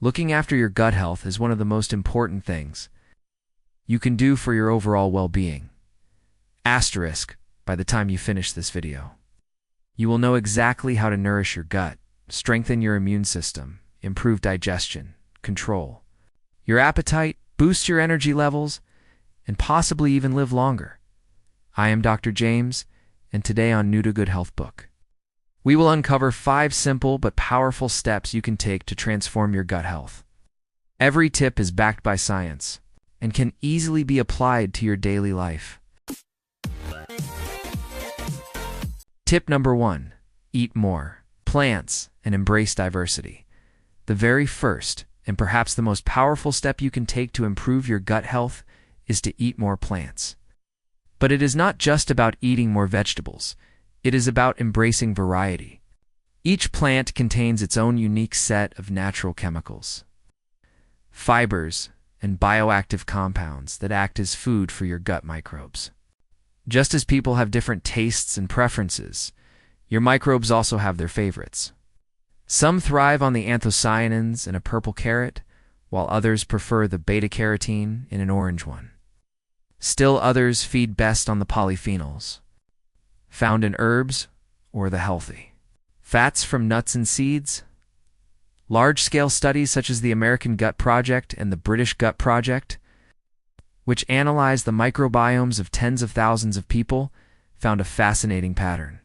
Looking after your gut health is one of the most important things you can do for your overall well-being. Asterisk, by the time you finish this video, you will know exactly how to nourish your gut, strengthen your immune system, improve digestion, control your appetite, boost your energy levels, and possibly even live longer. I am Dr. James, and today on Nutigood HealthBook, we will uncover 5 simple but powerful steps you can take to transform your gut health. Every tip is backed by science and can easily be applied to your daily life. Tip number 1. Eat more plants and embrace diversity. The very first, and perhaps the most powerful step you can take to improve your gut health is to eat more plants. But it is not just about eating more vegetables. It is about embracing variety. Each plant contains its own unique set of natural chemicals, fibers, and bioactive compounds that act as food for your gut microbes. Just as people have different tastes and preferences, your microbes also have their favorites. Some thrive on the anthocyanins in a purple carrot, while others prefer the beta-carotene in an orange one. Still others feed best on the polyphenols, found in herbs or the healthy fats from nuts and seeds. Large-scale studies such as the American Gut Project and the British Gut Project, which analyzed the microbiomes of tens of thousands of people, found a fascinating pattern.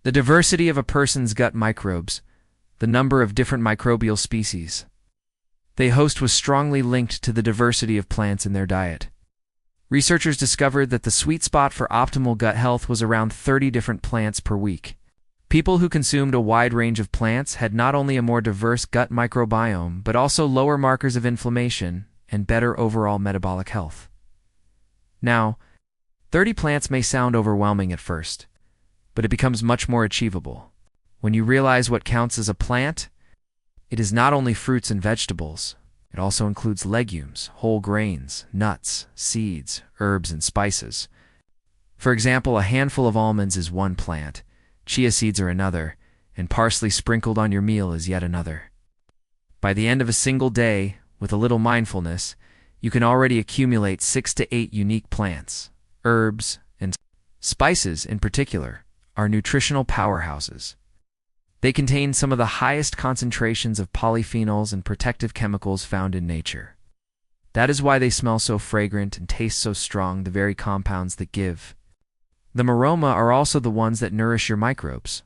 The diversity of a person's gut microbes, the number of different microbial species they host, was strongly linked to the diversity of plants in their diet. Researchers discovered that the sweet spot for optimal gut health was around 30 different plants per week. People who consumed a wide range of plants had not only a more diverse gut microbiome, but also lower markers of inflammation and better overall metabolic health. Now, 30 plants may sound overwhelming at first, but it becomes much more achievable when you realize what counts as a plant. It is not only fruits and vegetables. It also includes legumes, whole grains, nuts, seeds, herbs, and spices. For example, a handful of almonds is one plant, chia seeds are another, and parsley sprinkled on your meal is yet another. By the end of a single day, with a little mindfulness, you can already accumulate 6 to 8 unique plants. Herbs and spices, in particular, are nutritional powerhouses. They contain some of the highest concentrations of polyphenols and protective chemicals found in nature. That is why they smell so fragrant and taste so strong, the very compounds that give them aroma are also the ones that nourish your microbes.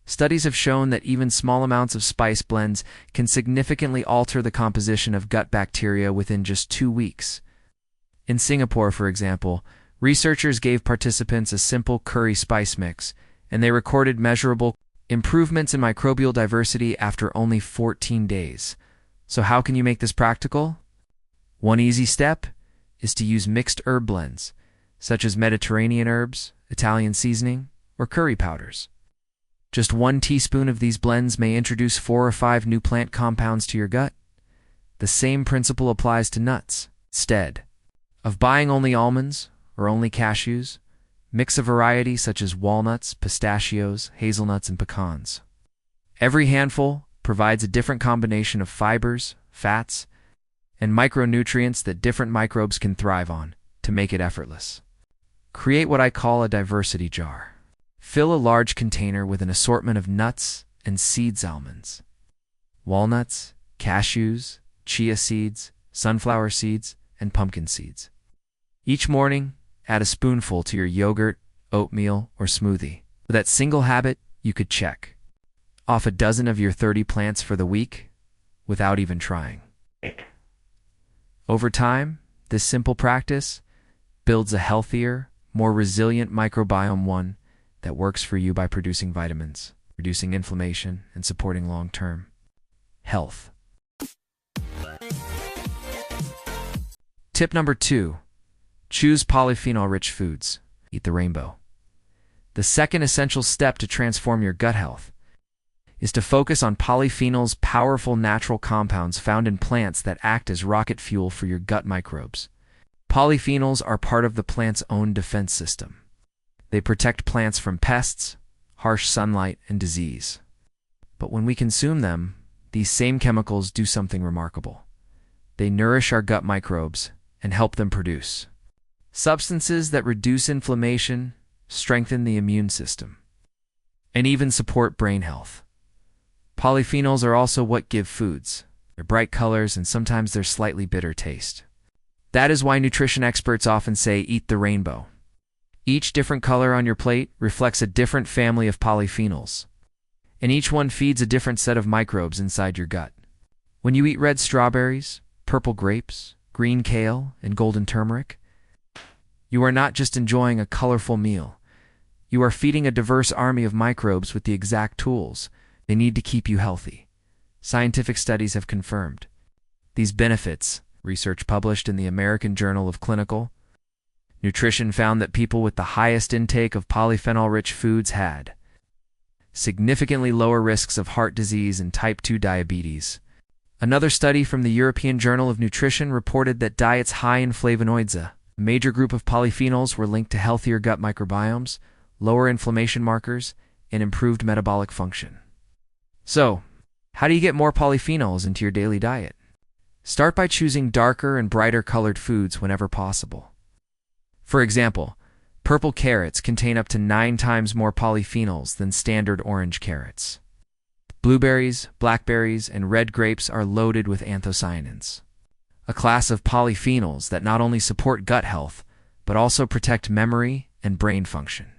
Studies have shown that even small amounts of spice blends can significantly alter the composition of gut bacteria within just 2 weeks. In Singapore, for example, researchers gave participants a simple curry spice mix, and they recorded measurable improvements in microbial diversity after only 14 days. So how can you make this practical? One easy step is to use mixed herb blends, such as Mediterranean herbs, Italian seasoning, or curry powders. Just 1 teaspoon of these blends may introduce 4 or 5 new plant compounds to your gut. The same principle applies to nuts. Instead of buying only almonds or only cashews, mix a variety such as walnuts, pistachios, hazelnuts, and pecans. Every handful provides a different combination of fibers, fats, and micronutrients that different microbes can thrive on to make it effortless. Create what I call a diversity jar. Fill a large container with an assortment of nuts and seeds: almonds, walnuts, cashews, chia seeds, sunflower seeds, and pumpkin seeds. Each morning, add a spoonful to your yogurt, oatmeal, or smoothie. With that single habit, you could check off a dozen of your 30 plants for the week without even trying. Over time, this simple practice builds a healthier, more resilient microbiome, one that works for you by producing vitamins, reducing inflammation, and supporting long-term health. Tip number 2. Choose polyphenol-rich foods. Eat the rainbow. The second essential step to transform your gut health is to focus on polyphenols, powerful natural compounds found in plants that act as rocket fuel for your gut microbes. Polyphenols are part of the plant's own defense system. They protect plants from pests, harsh sunlight, and disease. But when we consume them, these same chemicals do something remarkable. They nourish our gut microbes and help them produce substances that reduce inflammation, strengthen the immune system, and even support brain health. Polyphenols are also what give foods their bright colors and sometimes their slightly bitter taste. That is why nutrition experts often say eat the rainbow. Each different color on your plate reflects a different family of polyphenols, and each one feeds a different set of microbes inside your gut. When you eat red strawberries, purple grapes, green kale, and golden turmeric, you are not just enjoying a colorful meal. You are feeding a diverse army of microbes with the exact tools they need to keep you healthy. Scientific studies have confirmed these benefits. Research published in the American Journal of Clinical Nutrition found that people with the highest intake of polyphenol-rich foods had significantly lower risks of heart disease and type 2 diabetes. Another study from the European Journal of Nutrition reported that diets high in flavonoids, a major group of polyphenols, were linked to healthier gut microbiomes, lower inflammation markers, and improved metabolic function. So, how do you get more polyphenols into your daily diet? Start by choosing darker and brighter colored foods whenever possible. For example, purple carrots contain up to 9 times more polyphenols than standard orange carrots. Blueberries, blackberries, and red grapes are loaded with anthocyanins, a class of polyphenols that not only support gut health, but also protect memory and brain function.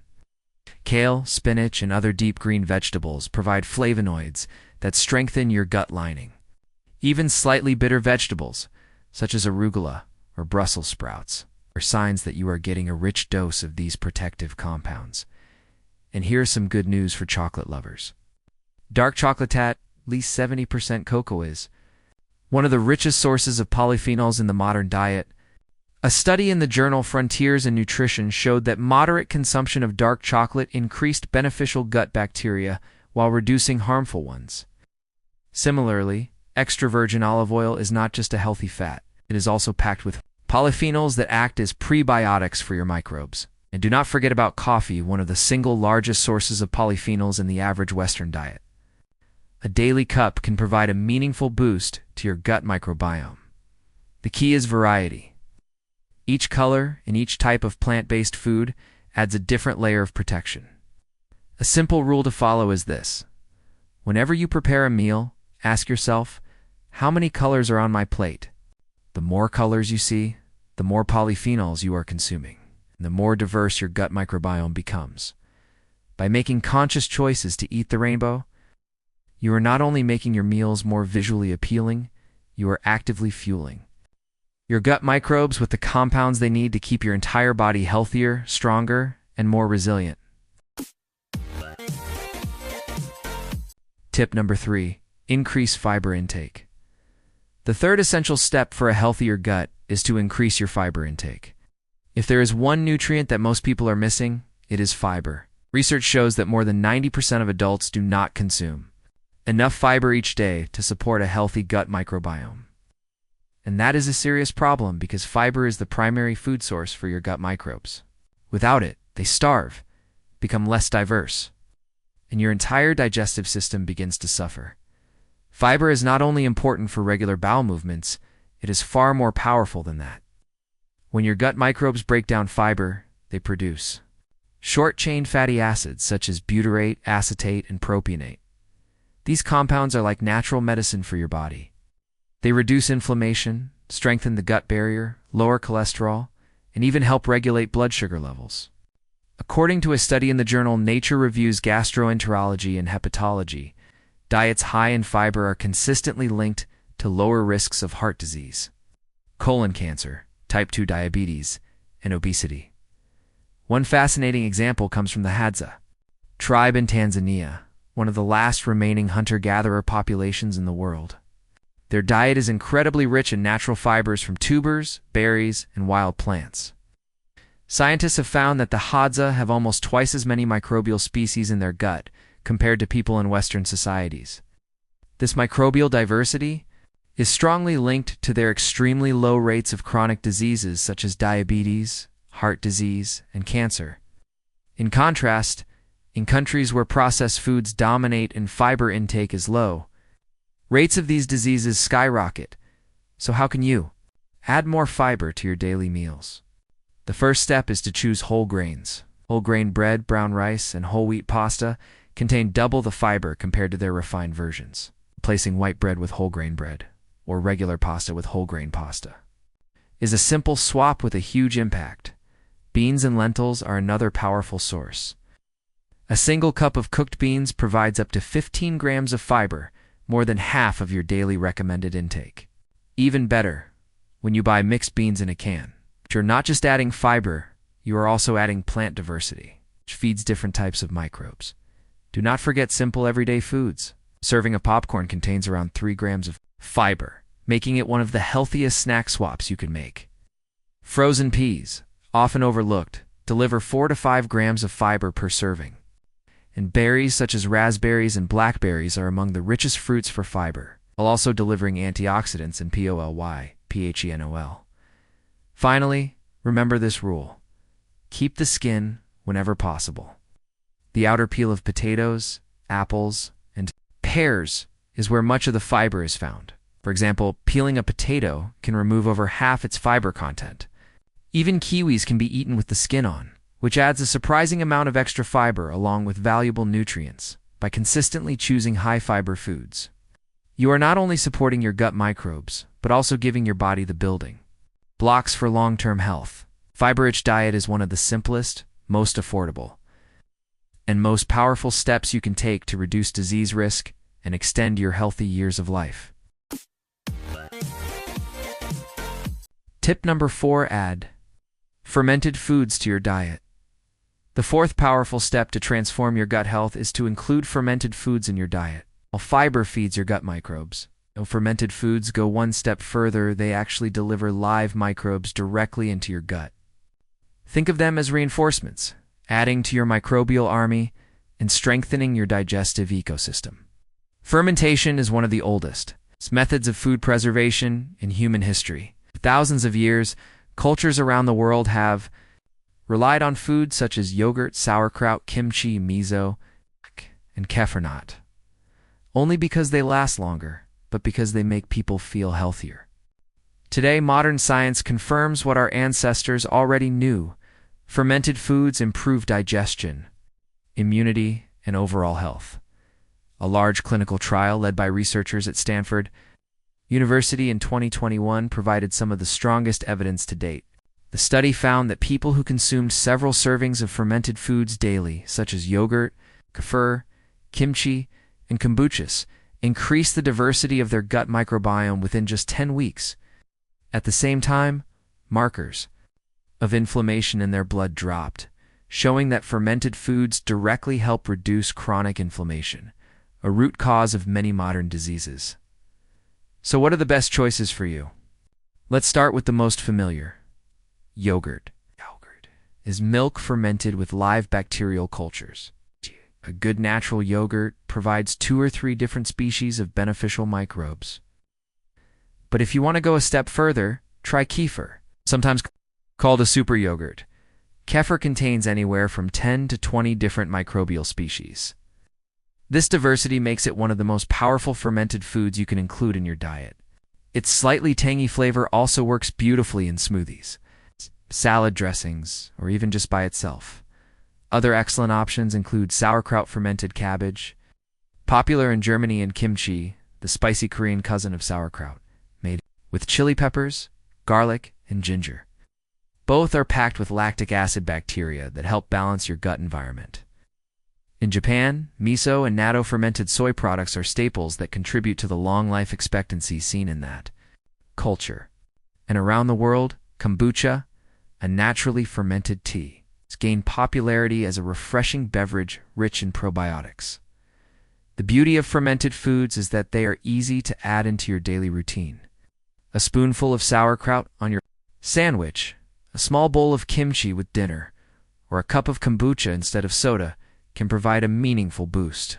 Kale, spinach, and other deep green vegetables provide flavonoids that strengthen your gut lining. Even slightly bitter vegetables, such as arugula or Brussels sprouts, are signs that you are getting a rich dose of these protective compounds. And here's some good news for chocolate lovers. Dark chocolate, at least 70% cocoa, is one of the richest sources of polyphenols in the modern diet. A study in the journal Frontiers in Nutrition showed that moderate consumption of dark chocolate increased beneficial gut bacteria while reducing harmful ones. Similarly, extra virgin olive oil is not just a healthy fat, it is also packed with polyphenols that act as prebiotics for your microbes. And do not forget about coffee, one of the single largest sources of polyphenols in the average Western diet. A daily cup can provide a meaningful boost to your gut microbiome. The key is variety. Each color and each type of plant-based food adds a different layer of protection. A simple rule to follow is this: whenever you prepare a meal, ask yourself, how many colors are on my plate? The more colors you see, the more polyphenols you are consuming, and the more diverse your gut microbiome becomes. By making conscious choices to eat the rainbow, you are not only making your meals more visually appealing, you are actively fueling your gut microbes with the compounds they need to keep your entire body healthier, stronger, and more resilient. Tip number 3. Increase fiber intake. The third essential step for a healthier gut is to increase your fiber intake. If there is one nutrient that most people are missing, it is fiber. Research shows that more than 90% of adults do not consume enough fiber each day to support a healthy gut microbiome. And that is a serious problem because fiber is the primary food source for your gut microbes. Without it, they starve, become less diverse, and your entire digestive system begins to suffer. Fiber is not only important for regular bowel movements, it is far more powerful than that. When your gut microbes break down fiber, they produce short-chain fatty acids such as butyrate, acetate, and propionate. These compounds are like natural medicine for your body. They reduce inflammation, strengthen the gut barrier, lower cholesterol, and even help regulate blood sugar levels. According to a study in the journal Nature Reviews Gastroenterology and Hepatology, diets high in fiber are consistently linked to lower risks of heart disease, colon cancer, type 2 diabetes, and obesity. One fascinating example comes from the Hadza tribe in Tanzania, one of the last remaining hunter-gatherer populations in the world. Their diet is incredibly rich in natural fibers from tubers, berries, and wild plants. Scientists have found that the Hadza have almost twice as many microbial species in their gut compared to people in Western societies. This microbial diversity is strongly linked to their extremely low rates of chronic diseases such as diabetes, heart disease, and cancer. In contrast, in countries where processed foods dominate and fiber intake is low, Rates of these diseases skyrocket. So how can you? Add more fiber to your daily meals. The first step is to choose whole grains. Whole grain bread, brown rice, and whole wheat pasta contain double the fiber compared to their refined versions, replacing white bread with whole grain bread, or regular pasta with whole grain pasta, is a simple swap with a huge impact. Beans and lentils are another powerful source. A single cup of cooked beans provides up to 15 grams of fiber, more than half of your daily recommended intake. Even better, when you buy mixed beans in a can, you're not just adding fiber, you are also adding plant diversity, which feeds different types of microbes. Do not forget simple everyday foods. Serving of popcorn contains around 3 grams of fiber, making it one of the healthiest snack swaps you can make. Frozen peas, often overlooked, deliver 4 to 5 grams of fiber per serving. And berries such as raspberries and blackberries are among the richest fruits for fiber, while also delivering antioxidants and polyphenol. Finally, remember this rule. Keep the skin whenever possible. The outer peel of potatoes, apples, and pears is where much of the fiber is found. For example, peeling a potato can remove over half its fiber content. Even kiwis can be eaten with the skin on, which adds a surprising amount of extra fiber along with valuable nutrients by consistently choosing high-fiber foods. You are not only supporting your gut microbes, but also giving your body the building blocks for long-term health. Fiber-rich diet is one of the simplest, most affordable, and most powerful steps you can take to reduce disease risk and extend your healthy years of life. Tip number 4: add fermented foods to your diet. The fourth powerful step to transform your gut health is to include fermented foods in your diet. While fiber feeds your gut microbes, fermented foods go one step further. They actually deliver live microbes directly into your gut. Think of them as reinforcements, adding to your microbial army and strengthening your digestive ecosystem. Fermentation is one of the oldest methods of food preservation in human history. For thousands of years, cultures around the world have relied on foods such as yogurt, sauerkraut, kimchi, miso, and kefir, not only because they last longer, but because they make people feel healthier. Today, modern science confirms what our ancestors already knew. Fermented foods improve digestion, immunity, and overall health. A large clinical trial led by researchers at Stanford University in 2021 provided some of the strongest evidence to date. The study found that people who consumed several servings of fermented foods daily, such as yogurt, kefir, kimchi, and kombuchas, increased the diversity of their gut microbiome within just 10 weeks. At the same time, markers of inflammation in their blood dropped, showing that fermented foods directly help reduce chronic inflammation, a root cause of many modern diseases. So what are the best choices for you? Let's start with the most familiar. Yogurt. Yogurt is milk fermented with live bacterial cultures. A good natural yogurt provides 2 or 3 different species of beneficial microbes. But if you want to go a step further, try kefir, sometimes called a super yogurt. Kefir contains anywhere from 10 to 20 different microbial species. This diversity makes it one of the most powerful fermented foods you can include in your diet. Its slightly tangy flavor also works beautifully in smoothies, salad dressings, or even just by itself. Other excellent options include sauerkraut fermented cabbage, popular in Germany, and kimchi, the spicy Korean cousin of sauerkraut, made with chili peppers, garlic, and ginger. Both are packed with lactic acid bacteria that help balance your gut environment. In Japan, miso and natto fermented soy products are staples that contribute to the long life expectancy seen in that culture. And around the world, kombucha, a naturally fermented tea, has gained popularity as a refreshing beverage rich in probiotics. The beauty of fermented foods is that they are easy to add into your daily routine. A spoonful of sauerkraut on your sandwich, a small bowl of kimchi with dinner, or a cup of kombucha instead of soda can provide a meaningful boost.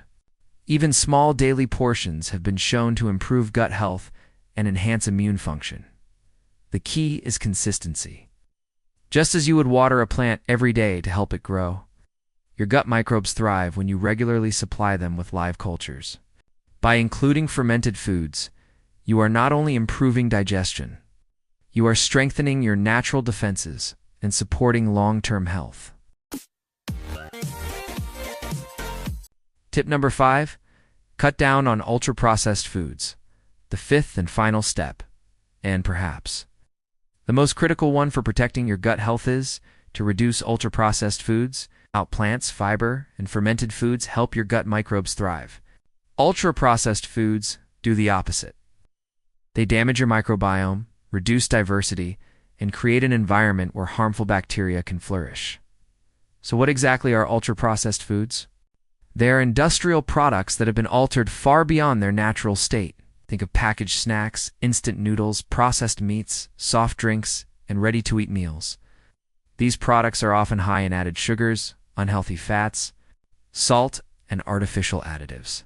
Even small daily portions have been shown to improve gut health and enhance immune function. The key is consistency. Just as you would water a plant every day to help it grow, your gut microbes thrive when you regularly supply them with live cultures. By including fermented foods, you are not only improving digestion, you are strengthening your natural defenses and supporting long-term health. Tip number 5, cut down on ultra-processed foods, the fifth and final step, and perhaps the most critical one for protecting your gut health is to reduce ultra-processed foods. Plants, fiber, and fermented foods help your gut microbes thrive. Ultra-processed foods do the opposite. They damage your microbiome, reduce diversity, and create an environment where harmful bacteria can flourish. So what exactly are ultra-processed foods? They are industrial products that have been altered far beyond their natural state. Think of packaged snacks, instant noodles, processed meats, soft drinks, and ready-to-eat meals. These products are often high in added sugars, unhealthy fats, salt, and artificial additives.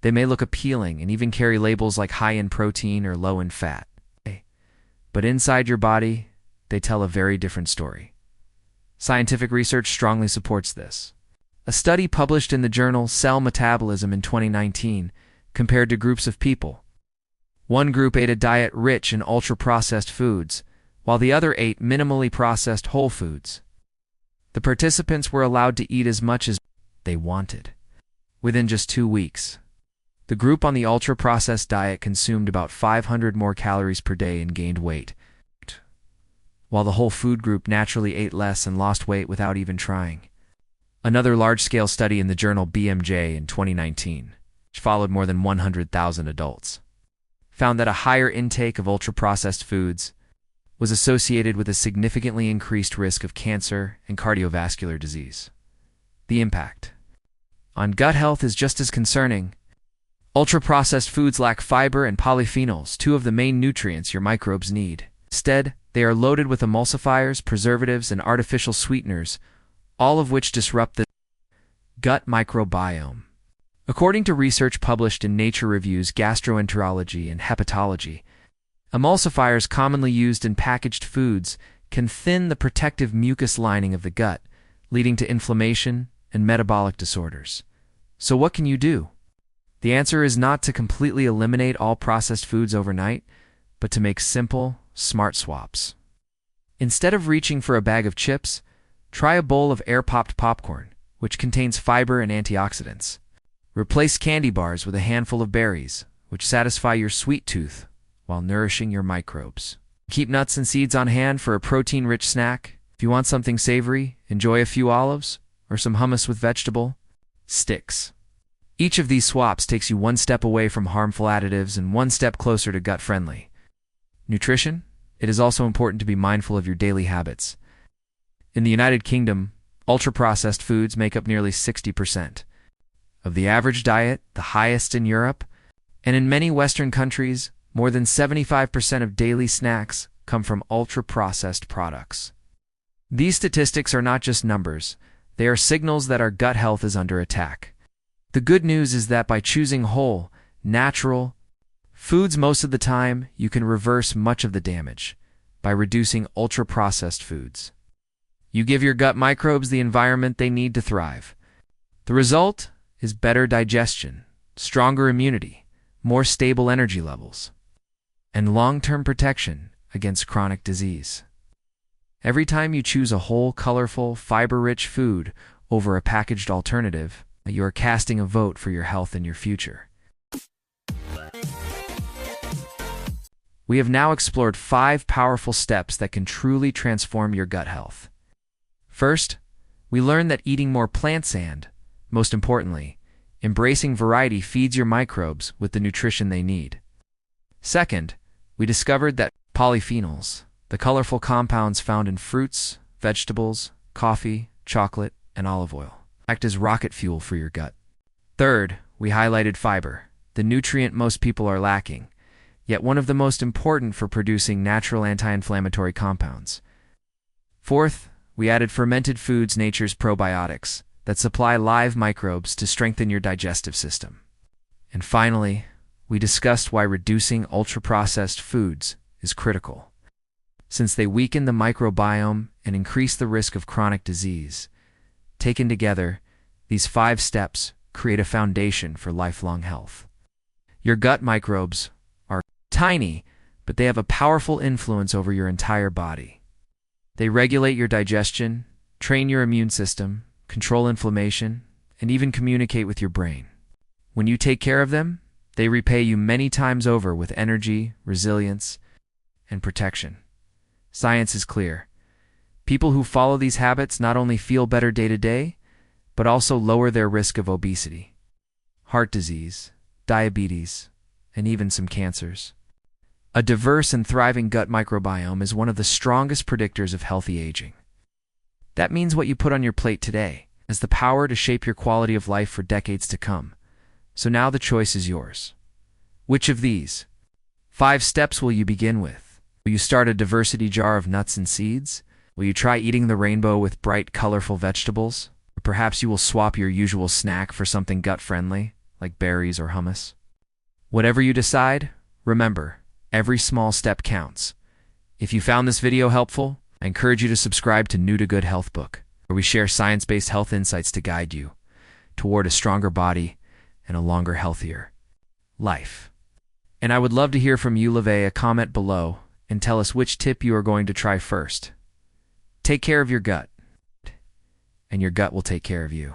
They may look appealing and even carry labels like high in protein or low in fat. But inside your body, they tell a very different story. Scientific research strongly supports this. A study published in the journal Cell Metabolism in 2019 compared to groups of people. One group ate a diet rich in ultra-processed foods, while the other ate minimally processed whole foods. The participants were allowed to eat as much as they wanted. Within just 2 weeks, the group on the ultra-processed diet consumed about 500 more calories per day and gained weight, while the whole food group naturally ate less and lost weight without even trying. Another large-scale study in the journal BMJ in 2019, which followed more than 100,000 adults, found that a higher intake of ultra-processed foods was associated with a significantly increased risk of cancer and cardiovascular disease. The impact on gut health is just as concerning. Ultra-processed foods lack fiber and polyphenols, two of the main nutrients your microbes need. Instead, they are loaded with emulsifiers, preservatives, and artificial sweeteners, all of which disrupt the gut microbiome. According to research published in Nature Reviews Gastroenterology and Hepatology, emulsifiers commonly used in packaged foods can thin the protective mucus lining of the gut, leading to inflammation and metabolic disorders. So what can you do? The answer is not to completely eliminate all processed foods overnight, but to make simple, smart swaps. Instead of reaching for a bag of chips, try a bowl of air-popped popcorn, which contains fiber and antioxidants. Replace candy bars with a handful of berries, which satisfy your sweet tooth while nourishing your microbes. Keep nuts and seeds on hand for a protein-rich snack. If you want something savory, enjoy a few olives or some hummus with vegetable sticks. Each of these swaps takes you one step away from harmful additives and one step closer to gut-friendly nutrition. It is also important to be mindful of your daily habits. In the United Kingdom, ultra-processed foods make up nearly 60% of the average diet, the highest in Europe, and in many Western countries, more than 75% of daily snacks come from ultra-processed products. These statistics are not just numbers, they are signals that our gut health is under attack. The good news is that by choosing whole, natural foods most of the time, you can reverse much of the damage by reducing ultra-processed foods. You give your gut microbes the environment they need to thrive. The result is better digestion, stronger immunity, more stable energy levels, and long-term protection against chronic disease. Every time you choose a whole, colorful, fiber-rich food over a packaged alternative, you are casting a vote for your health and your future. We have now explored 5 powerful steps that can truly transform your gut health. First, we learned that eating more plants and, most importantly, embracing variety feeds your microbes with the nutrition they need. Second, we discovered that polyphenols, the colorful compounds found in fruits, vegetables, coffee, chocolate, and olive oil, act as rocket fuel for your gut. Third, we highlighted fiber, the nutrient most people are lacking, yet one of the most important for producing natural anti-inflammatory compounds. Fourth, we added fermented foods, nature's probiotics, that supply live microbes to strengthen your digestive system. And finally, we discussed why reducing ultra-processed foods is critical, since they weaken the microbiome and increase the risk of chronic disease. Taken together, these 5 steps create a foundation for lifelong health. Your gut microbes are tiny, but they have a powerful influence over your entire body. They regulate your digestion, train your immune system, control inflammation, and even communicate with your brain. When you take care of them, they repay you many times over with energy, resilience, and protection. Science is clear. People who follow these habits not only feel better day to day, but also lower their risk of obesity, heart disease, diabetes, and even some cancers. A diverse and thriving gut microbiome is one of the strongest predictors of healthy aging. That means what you put on your plate today has the power to shape your quality of life for decades to come. So now the choice is yours. Which of these 5 steps will you begin with? Will you start a diversity jar of nuts and seeds? Will you try eating the rainbow with bright, colorful vegetables? Or perhaps you will swap your usual snack for something gut-friendly, like berries or hummus? Whatever you decide, remember, every small step counts. If you found this video helpful, I encourage you to subscribe to Nutigood HealthBook, where we share science-based health insights to guide you toward a stronger body and a longer, healthier life. And I would love to hear from you. Leave a comment below and tell us which tip you are going to try first. Take care of your gut, and your gut will take care of you.